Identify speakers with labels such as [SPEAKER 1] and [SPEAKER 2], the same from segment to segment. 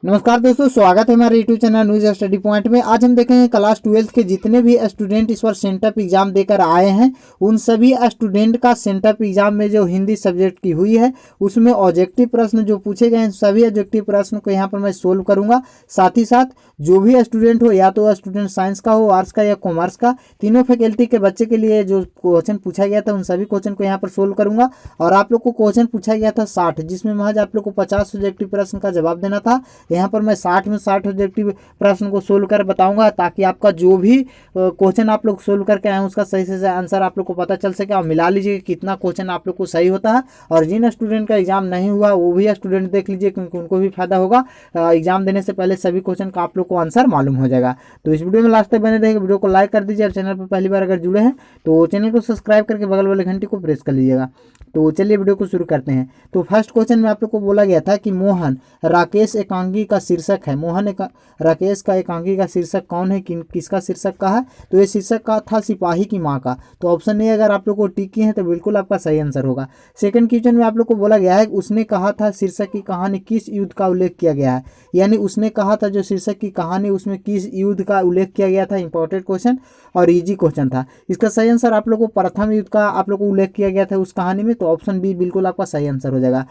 [SPEAKER 1] नमस्कार दोस्तों, स्वागत है हमारे YouTube channel news study point में। आज हम देखेंगे क्लास 12 के जितने भी स्टूडेंट इस बार सेंटअप एग्जाम देकर आए हैं उन सभी स्टूडेंट का सेंटअप एग्जाम में जो हिंदी सब्जेक्ट की हुई है उसमें ऑब्जेक्टिव प्रश्न जो पूछे गए हैं सभी ऑब्जेक्टिव प्रश्न को यहाँ पर मैं सोल्व करूंगा। साथ ही साथ जो भी स्टूडेंट हो, या तो स्टूडेंट साइंस का हो, आर्ट्स का या कॉमर्स का, तीनों फैकल्टी के बच्चे के लिए जो क्वेश्चन पूछा गया था उन सभी क्वेश्चन को यहाँ पर सोल्व करूंगा। और आप लोग को क्वेश्चन पूछा गया था 60, जिसमें महज आप लोग को 50 ऑब्जेक्टिव प्रश्न का जवाब देना था। यहाँ पर मैं 60 में 60 ऑब्जेक्टिव प्रश्न को सोल्व कर बताऊंगा, ताकि आपका जो भी क्वेश्चन आप लोग सोल्व करके आए उसका सही से आंसर आप लोग को पता चल सके। और मिला लीजिए कितना क्वेश्चन आप लोग को सही होता है। और जिन स्टूडेंट का एग्जाम नहीं हुआ वो भी स्टूडेंट देख लीजिए, क्योंकि उनको भी फायदा होगा। एग्जाम देने से पहले सभी क्वेश्चन का आप लोग को आंसर मालूम हो जाएगा। तो इस वीडियो में लास्ट तक बने रहेगा। वीडियो को लाइक कर दीजिए और चैनल पर पहली बार अगर जुड़े हैं तो चैनल को सब्सक्राइब करके बगल वाले घंटी को प्रेस कर लीजिएगा। तो चलिए वीडियो को शुरू करते हैं। तो फर्स्ट क्वेश्चन में आप लोग को बोला गया था कि मोहन राकेश एकांगी का शीर्षक है। राकेश का एकांगी का शीर्षक कौन है, किसका शीर्षक का है? तो ये शीर्षक का था सिपाही की माँ का। तो ऑप्शन ए अगर आप लोग को टिक किए हैं तो बिल्कुल आपका सही आंसर होगा। सेकंड क्वेश्चन में आप लोग को बोला गया है उसने कहा था शीर्षक की कहानी किस युद्ध का उल्लेख किया गया है। यानी उसने कहा था जो शीर्षक की कहानी उसमें किस युद्ध का उल्लेख किया गया था। इंपॉर्टेंट क्वेश्चन और इजी क्वेश्चन था। इसका सही आंसर आप लोग को प्रथम युद्ध का आप लोग को उल्लेख किया गया था उस कहानी में। तो ऑप्शन बी बिल्कुल आपका सही आंसर हो जाएगा।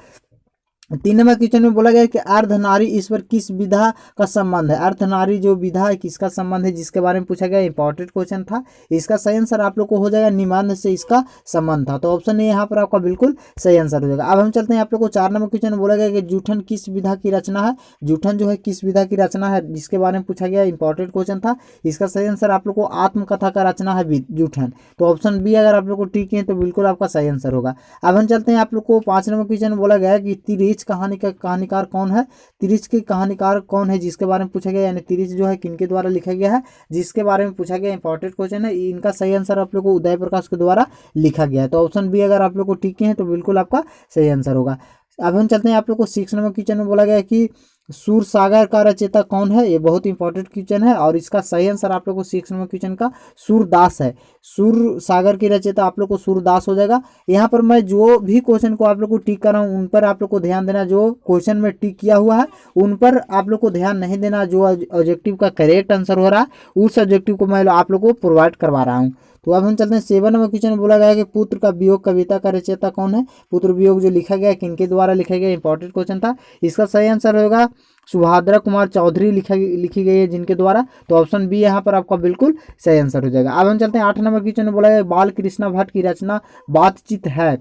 [SPEAKER 1] 3 नंबर क्वेश्चन में बोला गया कि अर्धनारी ईश्वर किस विधा का संबंध है। अर्धनारी जो विधा है किसका संबंध है, जिसके बारे में पूछा गया। इंपॉर्टेंट क्वेश्चन था। इसका सही आंसर आप लोग को हो जाएगा निबंध से इसका संबंध था। तो ऑप्शन ए यहाँ पर आपका बिल्कुल सही आंसर हो जाएगा। अब हम चलते हैं आप लोग को 4 नंबर क्वेश्चन में बोला गया कि जूठन किस विधा की रचना है। जूठन जो है किस विधा की रचना है, जिसके बारे में पूछा गया। इंपॉर्टेंट क्वेश्चन था। इसका सही आंसर आप लोग को आत्मकथा का रचना है जूठन। तो ऑप्शन बी अगर आप लोग को ठीक है तो बिल्कुल आपका सही आंसर होगा। अब हम चलते हैं आप लोग को 5 नंबर क्वेश्चन में बोला गया है कि तिरेच कहानी का कहानीकार कौन है। तिरिच के कहानीकार कौन है जिसके बारे में पूछा गया। यानी तिरिच जो है किनके द्वारा लिखा गया है, जिसके बारे में पूछा गया। इंपॉर्टेंट क्वेश्चन है। इनका सही आंसर आप लोग को उदय प्रकाश के द्वारा लिखा गया है। तो ऑप्शन बी अगर आप लोग को ठीक है तो बिल्कुल आपका सही आंसर होगा। अब हम चलते हैं आप लोग को 6 नंबर क्वेश्चन में बोला गया है कि सूर सागर का रचयिता कौन है। ये बहुत इंपॉर्टेंट क्वेश्चन है और इसका सही आंसर आप लोग को 6 नंबर क्वेश्चन का सूरदास है। सूर सागर की रचयिता आप लोग को सूरदास हो जाएगा। यहाँ पर मैं जो भी क्वेश्चन को आप लोग को टिक कर रहा हूँ उन पर आप लोग को ध्यान देना। जो क्वेश्चन में टिक किया हुआ है उन पर आप लोग को ध्यान नहीं देना। जो ऑब्जेक्टिव का करेक्ट आंसर हो रहा है उस ऑब्जेक्टिव को मैं आप लोग को प्रोवाइड करवा रहा हूँ। तो अब हम चलते हैं 7 नंबर क्वेश्चन में बोला गया है कि पुत्र का वियोग कविता का रचयिता कौन है। पुत्र वियोग जो लिखा गया किनके द्वारा लिखा गया। इंपॉर्टेंट क्वेश्चन था। इसका सही आंसर होगा सुभाद्रा कुमार चौधरी लिखी गई है जिनके द्वारा। तो ऑप्शन बी यहाँ पर आपका बिल्कुल सही आंसर हो जाएगा। अब हम चलते हैं 8 नंबर क्वेश्चन में बोला गया बाल कृष्णा भट्ट की रचना बातचीत है।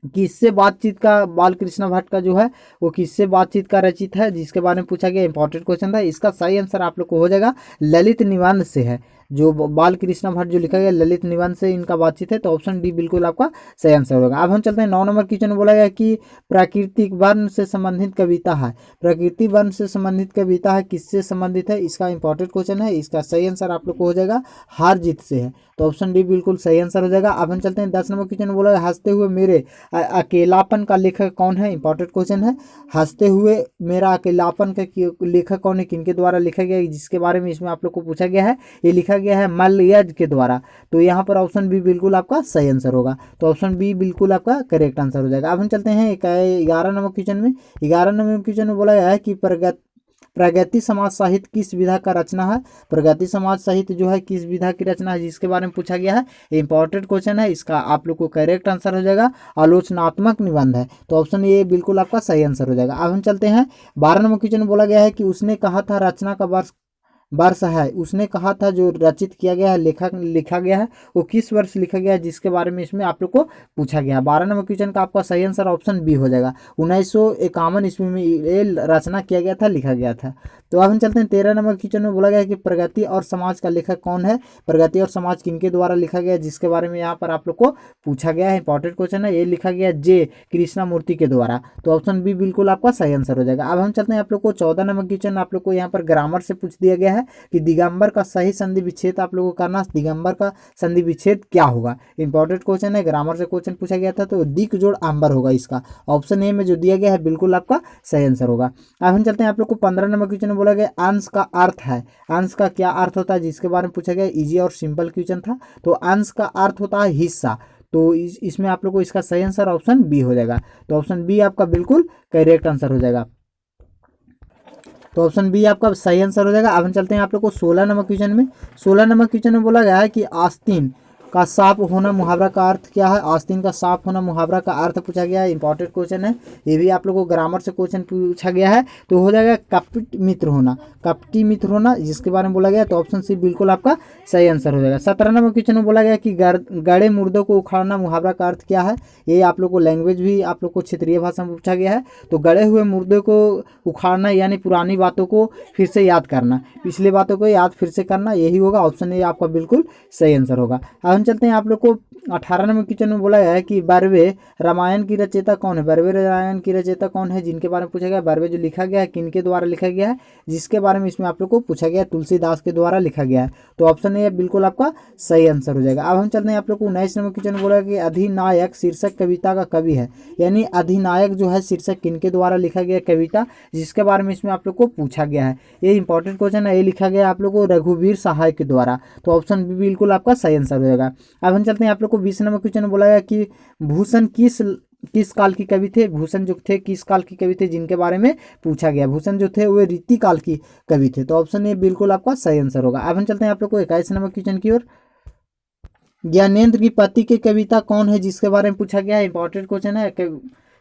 [SPEAKER 1] किससे बातचीत का बाल कृष्णा भट्ट का जो है वो किससे बातचीत का रचित है, जिसके बारे में पूछा गया। इंपॉर्टेंट क्वेश्चन था। इसका सही आंसर आप लोग को हो जाएगा ललित निबंध से है। जो बाल कृष्णा भट्ट जो लिखा गया ललित निबंध से इनका बातचीत है। तो ऑप्शन डी बिल्कुल आपका सही आंसर होगा। अब हम चलते हैं 9 नंबर क्वेश्चन में बोला गया कि प्राकृतिक वर्ण से संबंधित कविता है। प्रकृति वर्ण से संबंधित कविता है किससे संबंधित है। इसका इंपॉर्टेंट क्वेश्चन है। इसका सही आंसर आप लोग को हो जाएगा हार जीत से है। तो ऑप्शन डी बिल्कुल सही आंसर हो जाएगा। अब हम चलते हैं 10 नंबर क्वेश्चन में बोला गया हंसते हुए मेरे अकेलापन का लेखक कौन है। इंपॉर्टेंट क्वेश्चन है। हंसते हुए मेरा अकेलापन का लेखक कौन है, किनके द्वारा लिखा गया है, जिसके बारे में इसमें आप लोग को पूछा गया है। ये लिखा गया है मलयज के द्वारा। तो यहाँ पर ऑप्शन बी बिल्कुल आपका सही आंसर होगा। तो ऑप्शन बी बिल्कुल आपका करेक्ट आंसर हो जाएगा। अब हम चलते हैं 11 नंबर क्वेश्चन में। 11 नंबर क्वेश्चन में बोला गया है कि प्रगति समाज साहित्य किस विधा का रचना है। प्रगति समाज साहित्य जो है किस विधा की रचना है, जिसके बारे में पूछा गया है। इंपॉर्टेंट क्वेश्चन है। इसका आप लोग को करेक्ट आंसर हो जाएगा आलोचनात्मक निबंध है। तो ऑप्शन ए बिल्कुल आपका सही आंसर हो जाएगा। अब हम चलते हैं 12 नंबर क्वेश्चन में बोला गया है कि उसने कहा था रचना का वर्ष है। उसने कहा था जो रचित किया गया है लिखा गया है वो किस वर्ष लिखा गया है, जिसके बारे में इसमें आप लोग को पूछा गया है। 12 नंबर क्वेश्चन का आपका सही आंसर ऑप्शन बी हो जाएगा। 1951 ईस्वी में ये रचना किया गया था, लिखा गया था। तो अब हम चलते हैं 13 नंबर क्वेश्चन में बोला गया है कि प्रगति और समाज का लेखक कौन है। प्रगति और समाज किनके द्वारा लिखा गया है, जिसके बारे में यहाँ पर आप लोग को पूछा गया है। इंपॉर्टेंट क्वेश्चन है। ये लिखा गया जे कृष्णामूर्ति के द्वारा। तो ऑप्शन बी बिल्कुल आपका सही आंसर हो जाएगा। अब हम चलते हैं आप लोग को 14 नंबर क्वेश्चन आप लोग को यहाँ पर ग्रामर से पूछ दिया गया है कि दिगंबर का सही संधि विच्छेद आप लोगों को करना। दिगंबर का संधि विच्छेद क्या होगा। इंपॉर्टेंट क्वेश्चन है। ग्रामर से क्वेश्चन पूछा गया था। तो दिक जोड़ अंबर होगा इसका। ऑप्शन ए में जो दिया गया है बिल्कुल आपका सही आंसर होगा। अब हम चलते हैं आप लोग को 15 नंबर क्वेश्चन बोला गया अंश का अर्थ है। अंश का क्या अर्थ होता है, जिसके बारे में पूछा गया। इजी और सिंपल क्वेश्चन था। तो अंश का अर्थ होता है हिस्सा। तो इसमें आप लोग को इसका सही आंसर ऑप्शन बी हो जाएगा। तो ऑप्शन बी आपका बिल्कुल करेक्ट आंसर हो जाएगा। तो ऑप्शन बी आपका सही आंसर हो जाएगा। अब हम चलते हैं आप लोग को 16 नंबर क्वेश्चन में। 16 नंबर क्वेश्चन में बोला गया है कि आस्तीन का साफ होना मुहावरा का अर्थ क्या है। आस्तीन का साफ होना मुहावरा का अर्थ पूछा गया है, इंपॉर्टेंट क्वेश्चन है। ये भी आप लोगों को ग्रामर से क्वेश्चन पूछा गया है। तो हो जाएगा कपट मित्र होना, कपटी मित्र होना, जिसके बारे में बोला गया। तो ऑप्शन सी बिल्कुल आपका सही आंसर हो जाएगा। 17 नंबर क्वेश्चन में बोला गया कि गड़े मुर्दों को उखाड़ना मुहावरा का अर्थ क्या है। ये आप लोग को लैंग्वेज भी आप लोग को क्षेत्रीय भाषा में पूछा गया है। तो गड़े हुए मुर्दे को उखाड़ना यानी पुरानी बातों को फिर से याद करना, पिछली बातों को याद फिर से करना, यही होगा। ऑप्शन ए आपका बिल्कुल सही आंसर होगा। अब हम चलते हैं आप लोग को 18 नंबर क्वेश्चन में बोला गया है कि बर्वे रामायण की रचयिता कौन है। बर्वे रामायण की रचयिता कौन है, जिनके बारे में पूछा गया। बर्वे जो लिखा गया है किनके द्वारा लिखा गया है, जिसके बारे में इसमें आप लोग को पूछा गया है, तुलसीदास के द्वारा लिखा गया है। तो ऑप्शन ए बिल्कुल आपका सही आंसर हो जाएगा। अब हम चलते हैं आप लोग को 19 नंबर क्वेश्चन में बोला कि अधिनायक शीर्षक कविता का कवि है, यानी अधिनायक जो है शीर्षक किनके द्वारा लिखा गया कविता, जिसके बारे में इसमें आप लोग को पूछा गया है। ये इंपॉर्टेंट क्वेश्चन है। ये लिखा गया आप लोग को रघुवीर सहाय के द्वारा। तो ऑप्शन बी बिल्कुल आपका सही आंसर हो जाएगा। अब हम चलते हैं आप लोग को 20 नंबर क्वेश्चन में बोला गया कि भूषण किस काल की कवि थे। भूषण जो थे किस काल की कवि थे, जिनके बारे में पूछा गया। भूषण जो थे वे रीति काल की कवि थे। तो ऑप्शन ए बिल्कुल आपका सही आंसर होगा। अब हम चलते हैं आप लोग को 21 नंबर क्वेश्चन की ओर। ज्ञानेंद्र की पति की कविता कौन है, जिसके बारे में पूछा गया है। इंपॉर्टेंट क्वेश्चन है।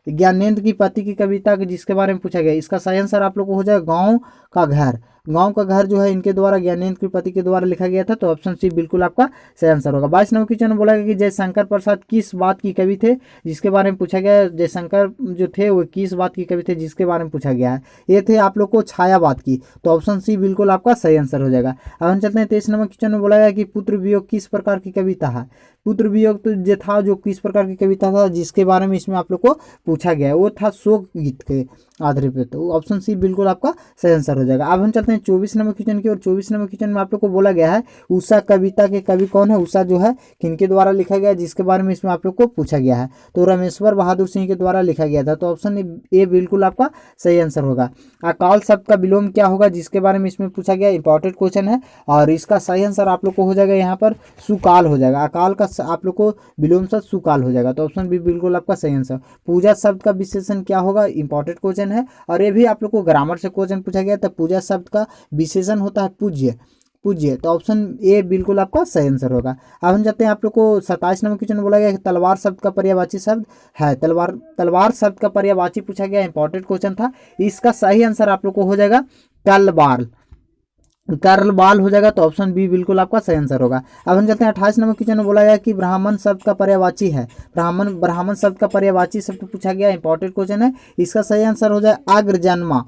[SPEAKER 1] ज्ञानेंद्र की पति की कविता जिसके बारे में पूछा गया, इसका सही आंसर आप लोग को हो जाएगा गाँव का घर। गांव का घर जो है इनके द्वारा ज्ञानेंद्र की पति के द्वारा लिखा गया था। तो ऑप्शन सी बिल्कुल आपका सही आंसर होगा। 22 नंबर क्वेश्चन में बोला गया कि जयशंकर प्रसाद किस बात की कवि थे, जिसके बारे में पूछा गया है। जयशंकर जो थे वो किस बात की कवि थे, जिसके बारे में पूछा गया है। ये थे आप लोग को छायावाद की। तो ऑप्शन सी बिल्कुल आपका सही आंसर हो जाएगा। अब हम चलते हैं 23 नंबर क्वेश्चन में बोला गया कि पुत्र वियोग किस प्रकार की कविता है। पुत्र वियोग तो जो था जो किस प्रकार की कविता था, जिसके बारे में इसमें आप लोग को पूछा गया है, वो था शोक गीत के आधार पे। तो ऑप्शन सी बिल्कुल आपका सही आंसर हो जाएगा। अब हम चलते हैं 24 नंबर क्वेश्चन की और 24 नंबर क्वेश्चन में आप लोग को बोला गया है उषा कविता के कवि कौन है। उषा जो है किनके द्वारा लिखा गया है, जिसके बारे में इसमें आप लोग को पूछा गया है। तो रामेश्वर बहादुर सिंह के द्वारा लिखा गया था। तो ऑप्शन ए बिल्कुल आपका सही आंसर होगा। अकाल शब्द का विलोम क्या होगा, जिसके बारे में इसमें पूछा गया। इंपॉर्टेंट क्वेश्चन है और इसका सही आंसर आप लोग को हो जाएगा यहाँ पर सुकाल हो जाएगा। अकाल का आप लोग को विलोम शब्द सुकाल हो जाएगा। तो ऑप्शन बी बिल्कुल आपका सही आंसर। पूजा शब्द का विशेषण क्या होगा, इंपॉर्टेंट क्वेश्चन है और ये भी आप लोग को ग्रामर से क्वेश्चन पूछा गया। तो पूजा शब्द का विशेषण होता है पूज्य। तो ऑप्शन ए बिल्कुल आपका सही आंसर होगा। अब हम जाते हैं आप लोग को 27 नंबर क्वेश्चन बोला गया कि तलवार शब्द का पर्यायवाची शब्द है। तलवार शब्द का पर्यायवाची पूछा गया, इंपॉर्टेंट क्वेश्चन था। इसका सही आंसर आप लोग को हो जाएगा करलबाल हो जाएगा। तो ऑप्शन बी बिल्कुल आपका सही आंसर होगा। अब हम चलते हैं 28 नंबर क्वेश्चन में बोला गया कि ब्राह्मण शब्द का पर्यायवाची है। ब्राह्मण शब्द का पर्यायवाची शब्द पूछा गया, इंपॉर्टेंट क्वेश्चन है। इसका सही आंसर हो जाए अग्र जन्मा।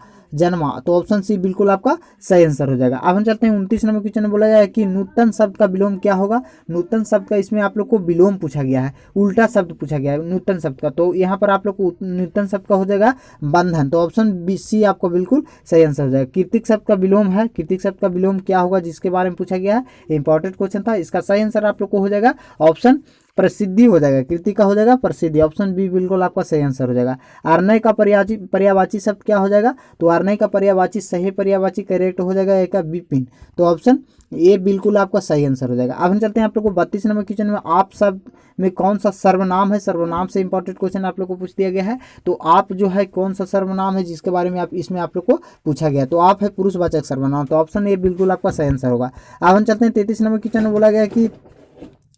[SPEAKER 1] तो ऑप्शन सी बिल्कुल आपका सही आंसर हो जाएगा। अब हम चलते हैं 29 नंबर क्वेश्चन में बोला गया है कि नूतन शब्द का विलोम क्या होगा। नूतन शब्द का इसमें आप लोग को विलोम पूछा गया है, उल्टा शब्द पूछा गया है नूतन शब्द का। तो यहाँ पर आप लोग को नूतन शब्द का हो जाएगा बंधन। तो ऑप्शन बी सी आपको बिल्कुल सही आंसर हो जाएगा। कीर्तिक शब्द का विलोम है, कीर्तिक शब्द का विलोम क्या होगा, जिसके बारे में पूछा गया है। इंपॉर्टेंट क्वेश्चन था। इसका सही आंसर आप लोग को हो जाएगा ऑप्शन प्रसिद्धि हो जाएगा। कीर्ति का हो जाएगा प्रसिद्धि। ऑप्शन बी बिल्कुल आपका सही आंसर हो जाएगा। अर्नय का पर्यायवाची शब्द क्या हो जाएगा। तो अर्नय का पर्यायवाची सही पर्यायवाची करेक्ट हो जाएगा एक विपिन। तो ऑप्शन ए बिल्कुल आपका सही आंसर हो जाएगा। अब हम चलते हैं आप लोग को 32 नंबर क्वेश्चन में आप शब्द में कौन सा सर्वनाम है। सर्वनाम से इंपॉर्टेंट क्वेश्चन आप लोग को पूछ दिया गया है। तो आप जो है कौन सा सर्वनाम है, जिसके बारे में आप इसमें आप लोग को पूछा गया। तो आप है पुरुषवाचक सर्वनाम। तो ऑप्शन ए बिल्कुल आपका सही आंसर होगा। अब हम चलते हैं 33 नंबर क्वेश्चन में बोला गया कि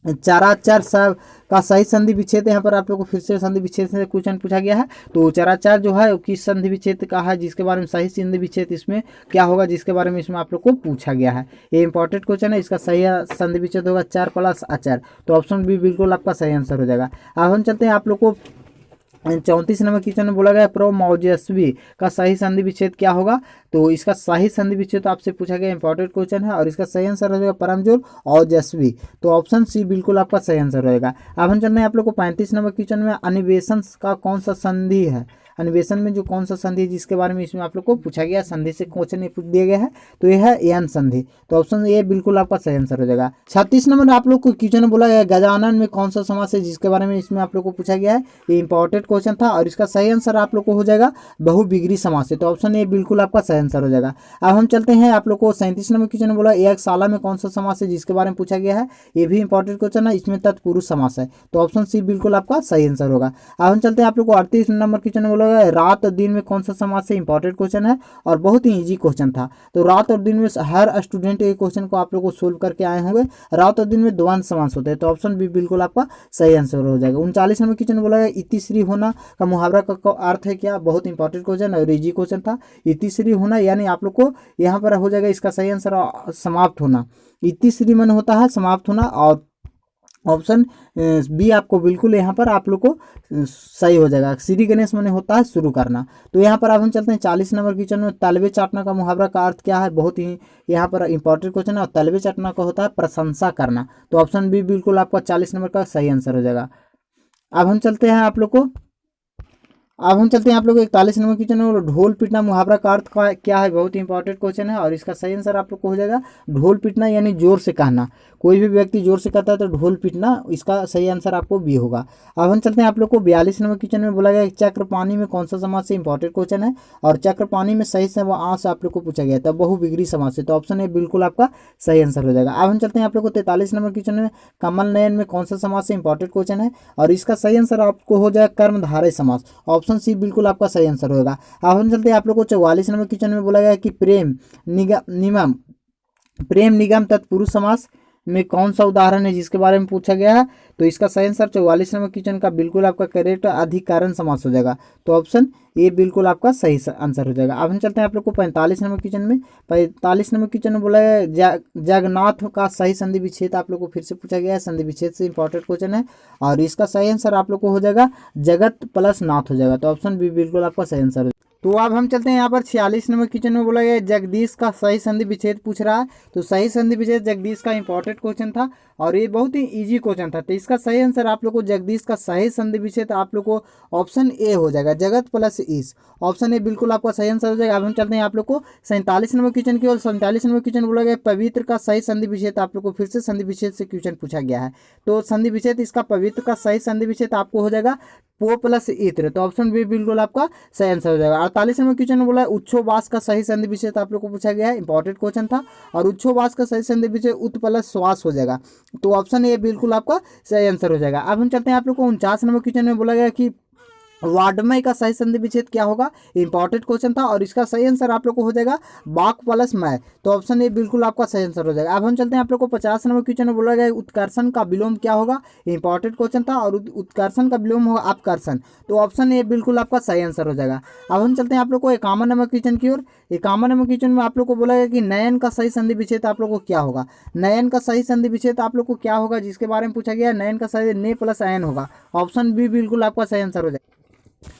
[SPEAKER 1] चराचर सब का सही संधि विच्छेद। यहाँ पर आप लोग को फिर से संधि विच्छेद से क्वेश्चन पूछा गया है। तो चराचर जो है किस संधि विच्छेद का है, जिसके बारे में सही संधि विच्छेद इसमें क्या होगा, जिसके बारे में इसमें आप लोग को पूछा गया है। ये इंपॉर्टेंट क्वेश्चन है। इसका सही संधि विच्छेद होगा चर प्लस अचर। तो ऑप्शन बी बिल्कुल आपका सही आंसर हो जाएगा। अब हम चलते हैं आप लोग को 34 नंबर क्वेश्चन में बोला गया प्रोमौजस्वी का सही संधि विच्छेद क्या होगा। तो इसका सही संधि विच्छेद आपसे पूछा गया, इंपॉर्टेंट क्वेश्चन है और इसका सही आंसर हो जाएगा परमजोर औजस्वी। तो ऑप्शन सी बिल्कुल आपका सही आंसर रहेगा। अब हम चल रहे हैं आप लोग को 35 नंबर क्वेश्चन में अनिवेशन का कौन सा संधि है। अन्वेषण में जो कौन सा संधि जिसके बारे में इसमें आप लोग को पूछा गया, संधि से क्वेश्चन पूछ दिया गया है। तो यह है यन संधि। तो ऑप्शन ए बिल्कुल आपका सही आंसर हो जाएगा। 36 नंबर आप लोग को क्वेश्चन बोला गया गजानन में कौन सा समास है, जिसके बारे में इसमें आप लोग को पूछा गया है। ये इंपॉर्टेंट क्वेश्चन था और इसका सही आंसर आप लोग को हो जाएगा बहुविग्री समास है। तो ऑप्शन ए बिल्कुल आपका सही आंसर हो जाएगा। अब हम चलते हैं आप लोग को 37 नंबर क्वेश्चन बोला एक शाला में कौन सा समास है, जिसके बारे में पूछा गया है। ये भी इंपॉर्टेंट क्वेश्चन है, इसमें तत्पुरुष समास है। तो ऑप्शन सी बिल्कुल आपका सही आंसर होगा। अब हम चलते हैं आप लोग को 38 नंबर क्वेश्चन बोला बोला गया रात और दिन में कौन सा समास से इंपॉर्टेंट क्वेश्चन है और बहुत ही इजी क्वेश्चन था। तो रात और दिन में हर स्टूडेंट ये क्वेश्चन को आप लोग को सोल्व करके आए होंगे। रात और दिन में द्वंद्व समास होते हैं, तो ऑप्शन बी बिल्कुल आपका सही आंसर हो जाएगा। 39 नंबर क्वेश्चन बोला गया इतिश्री होना का मुहावरा का अर्थ है क्या? बहुत इंपॉर्टेंट क्वेश्चन और इजी क्वेश्चन था। इतिश्री होना यानी आप लोग को यहाँ पर हो जाएगा इसका सही आंसर समाप्त होना। इतिश्री मन होता है समाप्त होना, और ऑप्शन बी आपको बिल्कुल यहाँ पर आप लोग को सही हो जाएगा। श्री गणेश मन होता है शुरू करना। तो यहाँ पर अब हम चलते हैं 40 नंबर क्वेश्चन में। तलवे चाटना का मुहावरा का अर्थ क्या है? बहुत ही यहाँ पर इंपॉर्टेंट क्वेश्चन है। और तलवे चाटना का होता है प्रशंसा करना। तो ऑप्शन बी बिल्कुल आपका 40 नंबर का सही आंसर हो जाएगा। अब हम चलते हैं आप लोग को 41 नंबर क्वेश्चन में। ढोल पीटना मुहावरा का अर्थ क्या है? बहुत ही इंपॉर्टेंट क्वेश्चन है और इसका सही आंसर आप लोग को हो जाएगा ढोल पीटना यानी जोर से कहना। कोई भी व्यक्ति जोर से कहता है तो ढोल पीटना, इसका सही आंसर आपको बी होगा। अब हम चलते हैं आप लोग को 42 नंबर क्वेश्चन में। बोला गया चक्र पानी में कौन सा समास से इंपॉर्टेंट क्वेश्चन है और चक्र पानी में सही से आप लोग को पूछा गया था बहुविग्री समास से। तो ऑप्शन ए बिल्कुल आपका सही आंसर हो जाएगा। अब हम चलते हैं आप लोग को 43 नंबर क्वेश्चन में। कमल नयन में कौन सा समास से इंपॉर्टेंट क्वेश्चन है और इसका सही आंसर आपको हो जाएगा कर्मधारय समास। ऑप्शन सी बिल्कुल आपका सही आंसर होगा। अब हम चलते हैं आप लोग को 44 नंबर क्वेश्चन में। बोला गया कि प्रेम निगम तत्पुरुष समास में कौन सा उदाहरण है जिसके बारे में पूछा गया है? तो इसका सही आंसर 44 नंबर क्वेश्चन का बिल्कुल आपका करेक्ट अधिकरण समास हो जाएगा। तो ऑप्शन ए बिल्कुल आपका सही आंसर हो जाएगा। अब हम चलते हैं आप लोग को 45 नंबर क्वेश्चन में। 45 नंबर क्वेश्चन में बोला है जगन्नाथ का सही संधि विच्छेद आप लोग को फिर से पूछा गया है। संधि विच्छेद से इंपॉर्टेंट क्वेश्चन है और इसका सही आंसर आप लोग को हो जाएगा जगत प्लस नाथ हो जाएगा। तो ऑप्शन बी बिल्कुल आपका सही आंसर हो। तो अब हम चलते हैं यहाँ पर 46 नंबर क्वेश्चन में। बोला गया जगदीश का सही संधि विच्छेद पूछ रहा है। तो सही संधि विच्छेद जगदीश का इंपॉर्टेंट क्वेश्चन था और ये बहुत ही इजी क्वेश्चन था। तो इसका सही आंसर आप लोग को जगदीश का सही संधि विच्छेद आप लोग को ऑप्शन ए हो जाएगा जगत प्लस ईश। ऑप्शन ए बिल्कुल आपका सही आंसर हो जाएगा। अब हम चलते हैं आप लोग को 47 नंबर क्वेश्चन की ओर। 47 नंबर क्वेश्चन बोला गया पवित्र का सही संधि विच्छेद आप लोग को फिर से संधि विच्छेद से क्वेश्चन पूछा गया है। तो संधि विच्छेद इसका पवित्र का सही संधि विच्छेद आपको हो जाएगा पो प्लस इत्र। तो ऑप्शन बी बिल्कुल आपका सही आंसर हो जाएगा। 48 नंबर क्वेश्चन में बोला है उच्छ्वास का सही संधि विच्छेद आप लोग को पूछा गया है। इंपॉर्टेंट क्वेश्चन था और उच्छ्वास का सही संधि विच्छेद उत प्लस श्वास हो जाएगा। तो ऑप्शन ए बिल्कुल आपका सही आंसर हो जाएगा। अब हम चलते हैं आप लोग को 49 नंबर क्वेश्चन में। बोला गया कि वाड्मय का सही संधि विच्छेद क्या होगा? इंपॉर्टेंट क्वेश्चन था और इसका सही आंसर आप लोग को हो जाएगा बाक प्लस मय। तो ऑप्शन ए बिल्कुल आपका सही आंसर हो जाएगा। अब हम चलते हैं आप लोग को 50 नंबर क्वेश्चन में। बोला गया उत्कर्षण का विलोम क्या होगा? इंपॉर्टेंट क्वेश्चन था और उत्कर्षण का विलोम होगा अपकर्षण। तो ऑप्शन ए बिल्कुल आपका सही आंसर हो जाएगा। अब हम चलते हैं आप लोग को 51 नंबर क्वेश्चन की ओर। 51 नंबर क्वेश्चन में आप लोग को बोला गया कि नयन का सही संधि विच्छेद आप लोग को क्या होगा? नयन का सही संधि विच्छेद आप लोग को क्या होगा जिसके बारे में पूछा गया? नयन का सही ने प्लस अयन होगा। ऑप्शन बी बिल्कुल आपका सही आंसर हो जाएगा।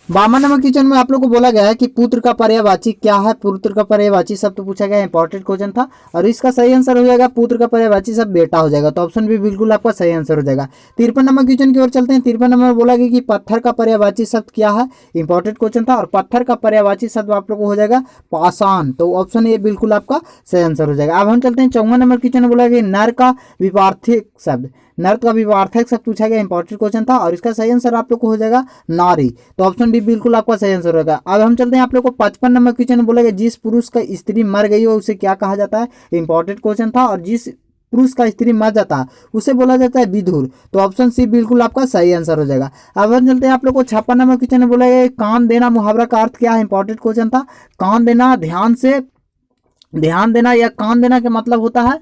[SPEAKER 1] 52 नंबर क्वेश्चन में आप लोग को बोला गया है कि पुत्र का पर्यायवाची क्या है? पुत्र का पर्यायवाची शब्द तो पूछा गया, इंपॉर्टेंट क्वेश्चन था और इसका सही आंसर हो जाएगा पुत्र का पर्यायवाची शब्द बेटा हो जाएगा। तो ऑप्शन बी बिल्कुल आपका सही आंसर हो जाएगा। 53 नंबर क्वेश्चन की ओर चलते हैं। 53 नंबर में बोला गया कि पत्थर का पर्यायवाची शब्द क्या है? इंपॉर्टेंट क्वेश्चन था और पत्थर का पर्यायवाची शब्द आप लोग को हो जाएगा पाषाण। तो ऑप्शन ए बिल्कुल आपका सही आंसर हो जाएगा। अब हम चलते हैं 54 नंबर क्वेश्चन में। बोला गया नर का विवार्थक शब्द, नर का विवार्थक शब्द पूछा गया, इंपॉर्टेंट क्वेश्चन था और इसका सही आंसर आप लोग को हो जाएगा नारी। तो ऑप्शन डी बिल्कुल आपका सही आंसर होगा। अब हम चलते हैं आप लोग को 55 नंबर क्वेश्चन में। बोला गया जिस पुरुष का स्त्री मर गई हो उसे क्या कहा जाता है? इंपॉर्टेंट क्वेश्चन था और जिस पुरुष का स्त्री मर जाता है उसे बोला जाता है विधुर। तो ऑप्शन सी बिल्कुल आपका सही आंसर हो जाएगा। अब हम चलते हैं आप लोग को 56 नंबर क्वेश्चन में। बोला गया कान देना मुहावरा का अर्थ क्या है? इंपॉर्टेंट क्वेश्चन था। कान देना ध्यान देना या कान देना का मतलब होता है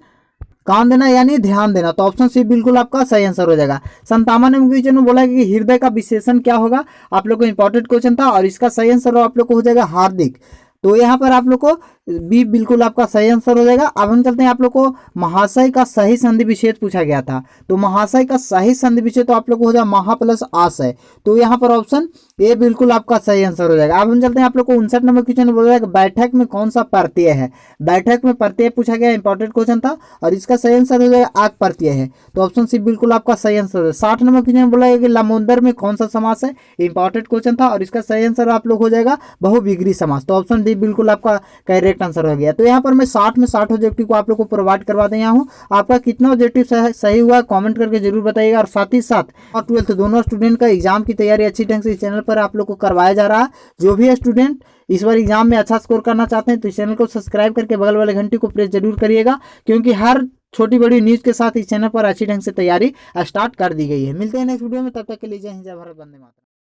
[SPEAKER 1] कान देना यानी ध्यान देना। तो ऑप्शन सी बिल्कुल आपका सही आंसर हो जाएगा। 57 नंबर क्वेश्चन में बोला कि हृदय का विशेषण क्या होगा? आप लोग को इंपॉर्टेंट क्वेश्चन था और इसका सही आंसर आप लोग को हो जाएगा हार्दिक। तो यहाँ पर आप लोग को बी बिल्कुल आपका सही आंसर हो जाएगा। अब हम चलते हैं आप लोग को महाशय का सही संधि विच्छेद पूछा गया था। तो महाशय का सही संधि विच्छेद तो आप लोग को हो जाएगा महा प्लस आशय। तो यहाँ पर ऑप्शन ए बिल्कुल आपका सही आंसर हो जाएगा। अब हम चलते हैं आप लोग को 59 नंबर क्वेश्चन में। बोला जाएगा बैठक में कौन सा प्रत्यय है? बैठक में प्रत्यय पूछा गया, इंपॉर्टेंट क्वेश्चन था और इसका सही आंसर हो जाएगा आग प्रत्यय है। तो ऑप्शन सी बिल्कुल आपका सही आंसर है। 60 नंबर क्वेश्चन में बोला गया कि लमोदर में कौन सा समास है? इंपॉर्टेंट क्वेश्चन था और इसका सही आंसर आप लोग हो जाएगा बहुविग्री समास। तो ऑप्शन डी बिल्कुल आपका करेक्ट आंसर हो गया। तो यहाँ पर मैं 60 में 60 ऑब्जेक्टिव को आप लोग को प्रोवाइड करवा दिया हूँ। आपका कितना ऑब्जेक्टिव सही हुआ कमेंट करके जरूर बताइएगा। और साथ ही साथ और 12th दोनों स्टूडेंट का एग्जाम की तैयारी अच्छी ढंग से इस चैनल पर आप लोग को करवाया जा रहा है। जो भी स्टूडेंट इस बार एग्जाम में अच्छा स्कोर करना चाहते हैं तो इस चैनल को सब्सक्राइब करके बगल वाले घंटी को प्रेस जरूर करिएगा, क्योंकि हर छोटी बड़ी न्यूज के साथ इस चैनल पर अच्छी ढंग से तैयारी स्टार्ट कर दी गई है। मिलते हैं नेक्स्ट वीडियो में, तब तक के लिए जय हिंद, जय भारत, वंदे मातरम।